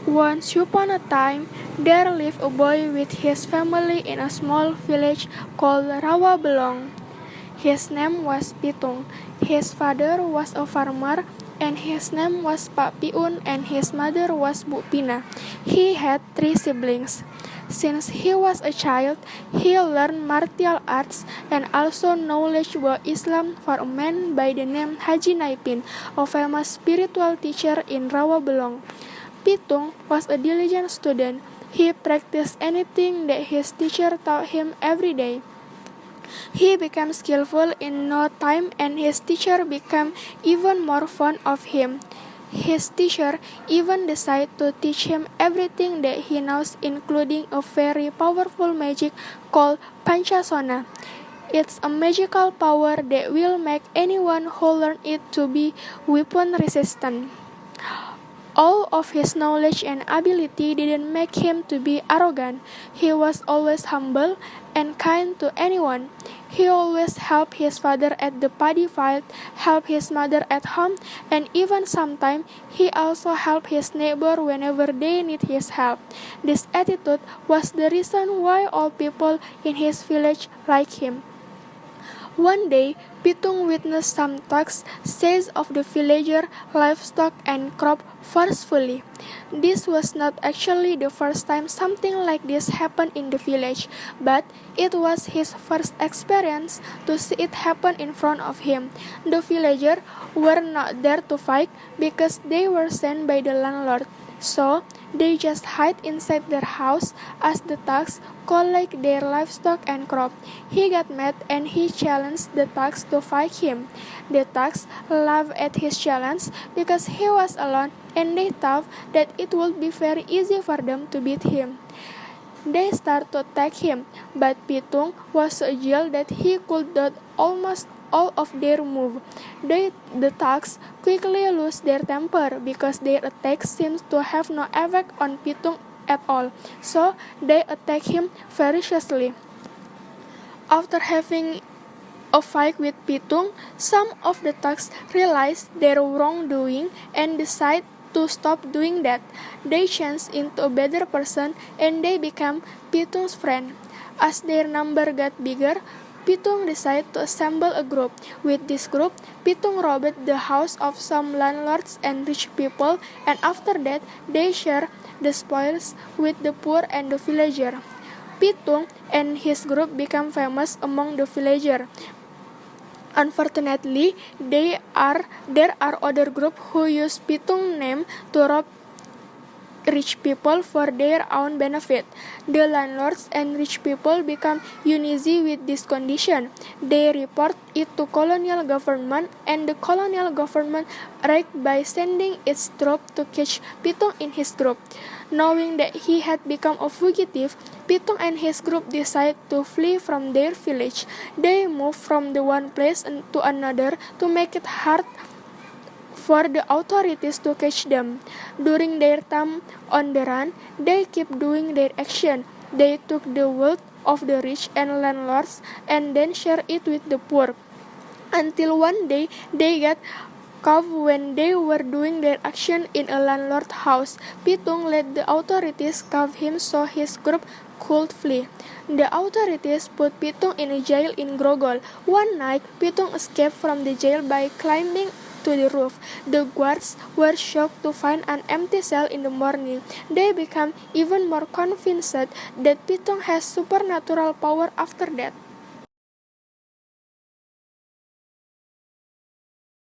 Once upon a time, there lived a boy with his family in a small village called Rawabelong. His name was Pitung. His father was a farmer, and his name was Pak Piun, and his mother was Bu Pina. He had 3 siblings. Since he was a child, he learned martial arts and also knowledge about Islam from a man by the name Haji Naipin, a famous spiritual teacher in Rawabelong. Pitung was a diligent student. He practiced anything that his teacher taught him every day. He became skillful in no time, and his teacher became even more fond of him. His teacher even decided to teach him everything that he knows, including a very powerful magic called Panchasona. It's a magical power that will make anyone who learns it to be weapon resistant. All of his knowledge and ability didn't make him to be arrogant. He was always humble and kind to anyone. He always helped his father at the paddy field, helped his mother at home, and even sometimes he also helped his neighbor whenever they need his help. This attitude was the reason why all people in his village liked him. One day, Pitung witnessed some thugs seize of the villager livestock and crop forcefully. This was not actually the first time something like this happened in the village, but it was his first experience to see it happen in front of him. The villagers were not there to fight because they were sent by the landlord. So, they just hide inside their house as the thugs collect their livestock and crop. He got mad and he challenged the thugs to fight him. The thugs laughed at his challenge because he was alone and they thought that it would be very easy for them to beat him. They started to attack him, but Pitung was so agile that he could dodge almost all of their moves. The thugs quickly lose their temper because their attack seems to have no effect on Pitung at all, so they attack him ferociously. After having a fight with Pitung, some of the thugs realized their wrongdoing and decide to stop doing that. They changed into a better person and they became Pitung's friend. As their number got bigger, Pitung decided to assemble a group. With this group, Pitung robbed the house of some landlords and rich people, and after that, they shared the spoils with the poor and the villager. Pitung and his group became famous among the villager. Unfortunately, there are other groups who use Pitung's name to rob rich people for their own benefit. The landlords and rich people become uneasy with this condition. They report it to colonial government, and the colonial government reacted by sending its troops to catch Pitung in his group. Knowing that he had become a fugitive, Pitung and his group decided to flee from their village. They moved from the one place to another to make it hard for the authorities to catch them. During their time on the run, they kept doing their action. They took the wealth of the rich and landlords and then shared it with the poor. Until one day, they got caught when they were doing their action in a landlord's house. Pitung let the authorities catch him so his group could flee. The authorities put Pitung in a jail in Grogol. One night, Pitung escaped from the jail by climbing to the roof. The guards were shocked to find an empty cell in the morning. They became even more convinced that Pitung has supernatural power after that.